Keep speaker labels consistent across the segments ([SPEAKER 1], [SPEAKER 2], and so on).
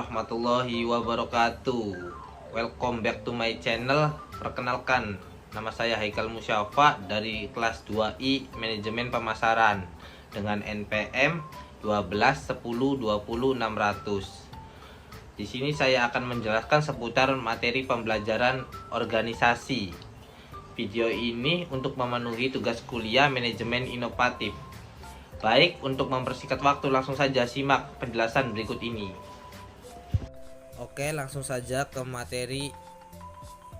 [SPEAKER 1] warahmatullahi wabarakatuh. Welcome back to my channel. Perkenalkan, nama saya Haikal Musyafa dari kelas 2I Manajemen Pemasaran dengan NPM 1210200600. Di sini saya akan menjelaskan seputar materi pembelajaran organisasi. Video ini untuk memenuhi tugas kuliah manajemen inovatif. Baik, untuk mempersingkat waktu langsung saja simak penjelasan berikut ini. Oke, langsung saja ke materi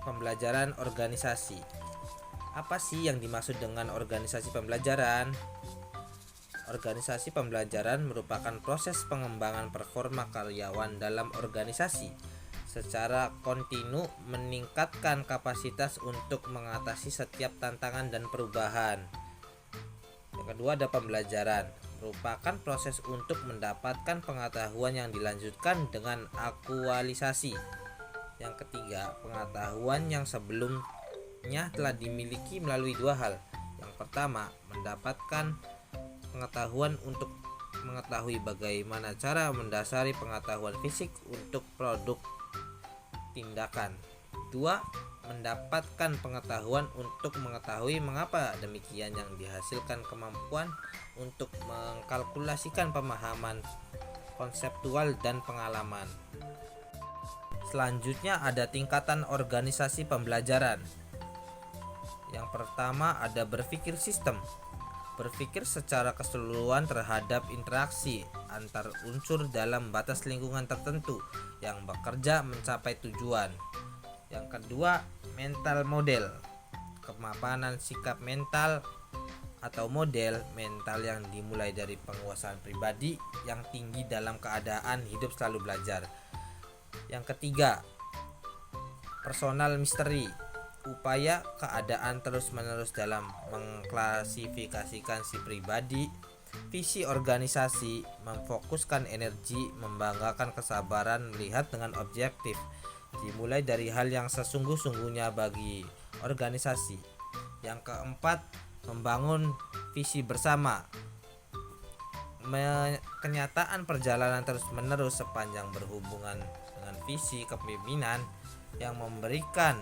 [SPEAKER 1] pembelajaran organisasi. Apa sih yang dimaksud dengan organisasi pembelajaran? Organisasi pembelajaran merupakan proses pengembangan performa karyawan dalam organisasi secara kontinu, meningkatkan kapasitas untuk mengatasi setiap tantangan dan perubahan. Yang kedua ada pembelajaran, merupakan proses untuk mendapatkan pengetahuan yang dilanjutkan dengan aktualisasi. Yang ketiga, pengetahuan yang sebelumnya telah dimiliki melalui dua hal. Yang pertama, mendapatkan pengetahuan untuk mengetahui bagaimana cara mendasari pengetahuan fisik untuk produk tindakan. Dua, mendapatkan pengetahuan untuk mengetahui mengapa demikian yang dihasilkan kemampuan untuk mengkalkulasikan pemahaman konseptual dan pengalaman. Selanjutnya ada tingkatan organisasi pembelajaran. Yang pertama ada berpikir sistem. Berpikir secara keseluruhan terhadap interaksi antar unsur dalam batas lingkungan tertentu yang bekerja mencapai tujuan. Yang kedua, mental model. Kemapanan sikap mental atau model mental yang dimulai dari penguasaan pribadi yang tinggi dalam keadaan hidup selalu belajar. Yang ketiga, personal misteri. Upaya keadaan terus-menerus dalam mengklasifikasikan si pribadi. Visi organisasi memfokuskan energi, membanggakan kesabaran melihat dengan objektif, dimulai dari hal yang sesungguh-sungguhnya bagi organisasi. Yang keempat, membangun visi bersama. Kenyataan perjalanan terus-menerus sepanjang berhubungan dengan visi kepemimpinan yang memberikan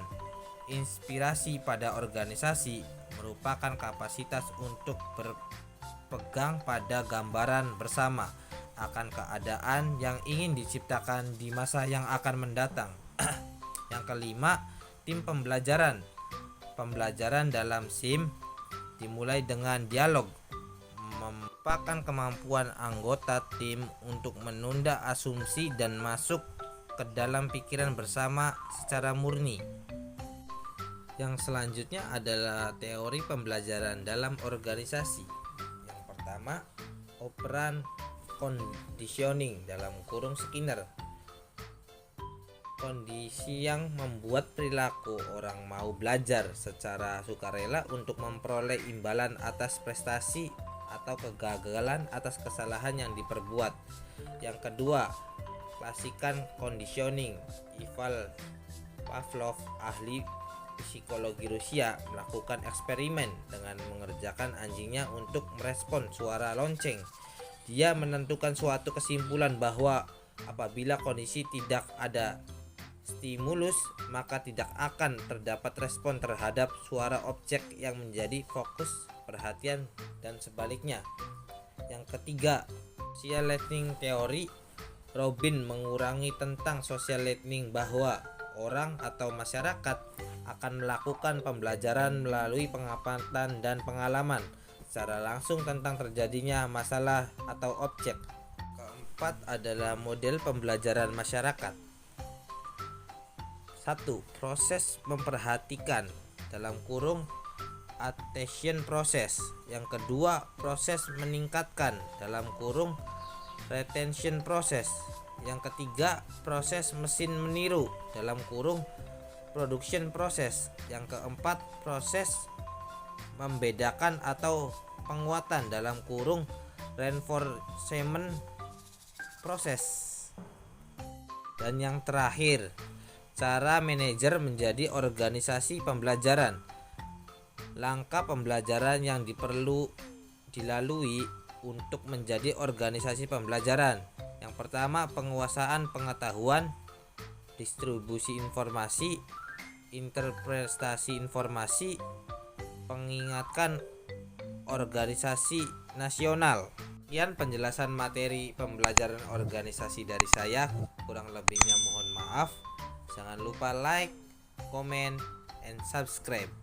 [SPEAKER 1] inspirasi pada organisasi merupakan kapasitas untuk berpegang pada gambaran bersama akan keadaan yang ingin diciptakan di masa yang akan mendatang. Yang kelima, tim pembelajaran. Pembelajaran dalam SIM dimulai dengan dialog, merupakan kemampuan anggota tim untuk menunda asumsi dan masuk ke dalam pikiran bersama secara murni. Yang selanjutnya adalah teori pembelajaran dalam organisasi. Yang pertama, operan conditioning (Skinner). Kondisi yang membuat perilaku orang mau belajar secara sukarela untuk memperoleh imbalan atas prestasi atau kegagalan atas kesalahan yang diperbuat. Yang kedua, klasikan conditioning. Ivan Pavlov, ahli psikologi Rusia, melakukan eksperimen dengan mengerjakan anjingnya untuk merespon suara lonceng. Dia menentukan suatu kesimpulan bahwa apabila kondisi tidak ada stimulus, maka tidak akan terdapat respon terhadap suara objek yang menjadi fokus perhatian dan sebaliknya. Yang ketiga, social listening theory. Robin mengurangi tentang social listening bahwa orang atau masyarakat akan melakukan pembelajaran melalui pengamatan dan pengalaman secara langsung tentang terjadinya masalah atau objek. Keempat adalah model pembelajaran masyarakat. 1. Proses memperhatikan (attention process). Yang kedua, proses meningkatkan (retention process). Yang ketiga, proses mesin meniru (production process). Yang keempat, proses membedakan atau penguatan (reinforcement process). Dan yang terakhir, cara manajer menjadi organisasi pembelajaran. Langkah pembelajaran yang dilalui untuk menjadi organisasi pembelajaran. Yang Pertama, penguasaan pengetahuan, distribusi informasi, interpretasi informasi, pengingatkan organisasi nasional. Sekian penjelasan materi pembelajaran organisasi dari saya. Kurang lebihnya mohon maaf. Jangan lupa like, comment, and subscribe.